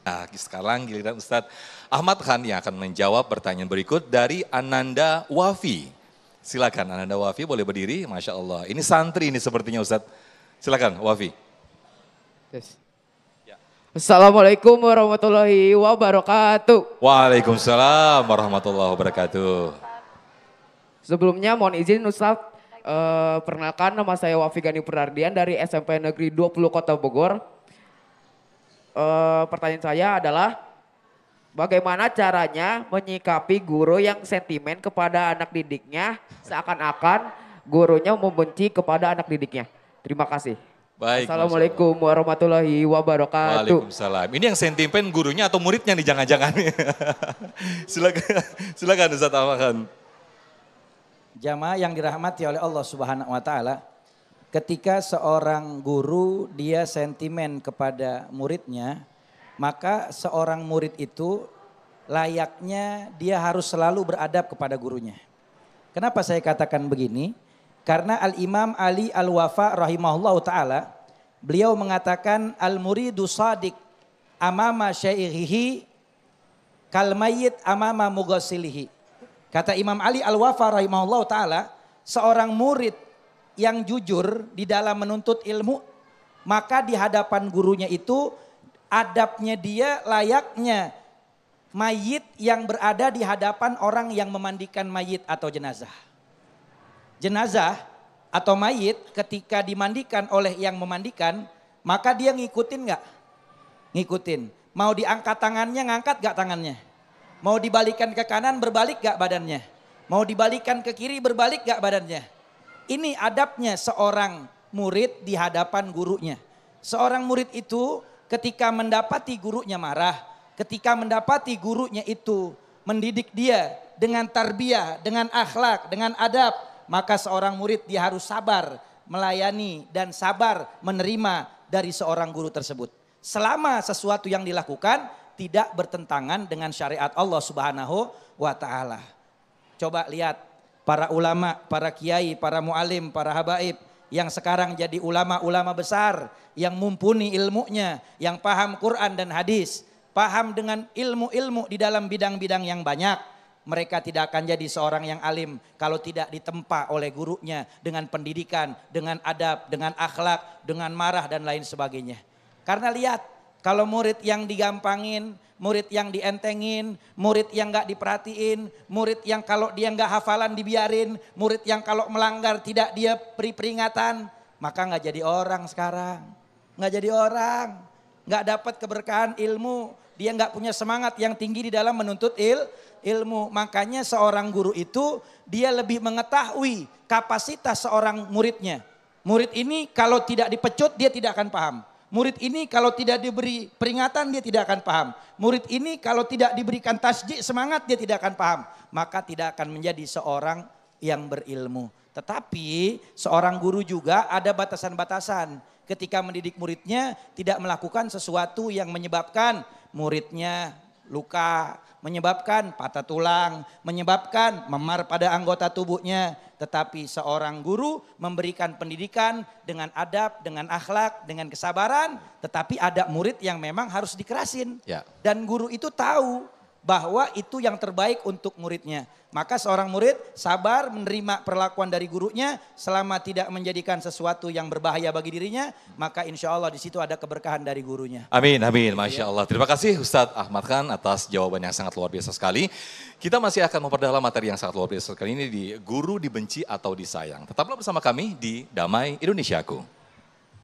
Nah, sekarang giliran Ustadz Ahmad Khan yang akan menjawab pertanyaan berikut dari Ananda Wafi. Silakan Ananda Wafi boleh berdiri, Masya Allah. Ini santri ini sepertinya Ustadz. Silakan Wafi. Yes. Assalamualaikum warahmatullahi wabarakatuh. Waalaikumsalam warahmatullahi wabarakatuh. Sebelumnya mohon izin Ustadz, perkenalkan nama saya Wafi Gani Purnardian dari SMP Negeri 20 Kota Bogor. Pertanyaan saya adalah bagaimana caranya menyikapi guru yang sentimen kepada anak didiknya seakan-akan gurunya membenci kepada anak didiknya. Terima kasih. Baik, Assalamualaikum warahmatullahi wabarakatuh. Waalaikumsalam. Ini yang sentimen gurunya atau muridnya nih jangan-jangan. silakan Ustaz Ahmad Khan. Jamaah yang dirahmati oleh Allah Subhanahu wa taala, ketika seorang guru dia sentimen kepada muridnya, maka seorang murid itu layaknya dia harus selalu beradab kepada gurunya. Kenapa saya katakan begini? Karena Al-Imam Ali Al-Wafa rahimahullah ta'ala, beliau mengatakan al-muridu sadiq amama syairihi kalmayit amama mughasilihi. Kata Imam Ali Al-Wafa rahimahullah ta'ala, seorang murid yang jujur di dalam menuntut ilmu, maka di hadapan gurunya itu adabnya dia layaknya mayit yang berada di hadapan orang yang memandikan mayit atau jenazah. Jenazah atau mayit ketika dimandikan oleh yang memandikan, maka dia ngikutin gak? Ngikutin. Mau diangkat tangannya, ngangkat gak tangannya? Mau dibalikan ke kanan, berbalik gak badannya? Mau dibalikan ke kiri, berbalik gak badannya? Ini adabnya seorang murid di hadapan gurunya. Seorang murid itu ketika mendapati gurunya marah, ketika mendapati gurunya itu mendidik dia dengan tarbiyah, dengan akhlak, dengan adab, maka seorang murid dia harus sabar melayani dan sabar menerima dari seorang guru tersebut. Selama sesuatu yang dilakukan tidak bertentangan dengan syariat Allah Subhanahu wa taala. Coba lihat para ulama, para kiai, para mualim, para habaib yang sekarang jadi ulama-ulama besar yang mumpuni ilmunya, yang paham Quran dan hadis, paham dengan ilmu-ilmu di dalam bidang-bidang yang banyak. Mereka tidak akan jadi seorang yang alim kalau tidak ditempa oleh gurunya dengan pendidikan, dengan adab, dengan akhlak, dengan marah dan lain sebagainya. Karena lihat, kalau murid yang digampangin, murid yang dientengin, murid yang gak diperhatiin, murid yang kalau dia gak hafalan dibiarin, murid yang kalau melanggar tidak dia beri peringatan, maka gak jadi orang sekarang. Gak jadi orang, gak dapat keberkahan ilmu, dia gak punya semangat yang tinggi di dalam menuntut ilmu. Makanya seorang guru itu dia lebih mengetahui kapasitas seorang muridnya. Murid ini kalau tidak dipecut dia tidak akan paham. Murid ini kalau tidak diberi peringatan dia tidak akan paham. Murid ini kalau tidak diberikan tasjid semangat dia tidak akan paham. Maka tidak akan menjadi seorang yang berilmu. Tetapi seorang guru juga ada batasan-batasan. Ketika mendidik muridnya tidak melakukan sesuatu yang menyebabkan muridnya luka, menyebabkan patah tulang, menyebabkan memar pada anggota tubuhnya. Tetapi seorang guru memberikan pendidikan dengan adab, dengan akhlak, dengan kesabaran. Tetapi ada murid yang memang harus dikerasin. Ya. Dan guru itu tahu bahwa itu yang terbaik untuk muridnya. Maka seorang murid sabar menerima perlakuan dari gurunya selama tidak menjadikan sesuatu yang berbahaya bagi dirinya. Maka insya Allah di situ ada keberkahan dari gurunya. Amin, amin, Masya Allah. Terima kasih Ustadz Ahmad Khan atas jawaban yang sangat luar biasa sekali. Kita masih akan memperdalam materi yang sangat luar biasa sekali ini di Guru Dibenci atau Disayang. Tetaplah bersama kami di Damai Indonesiaku.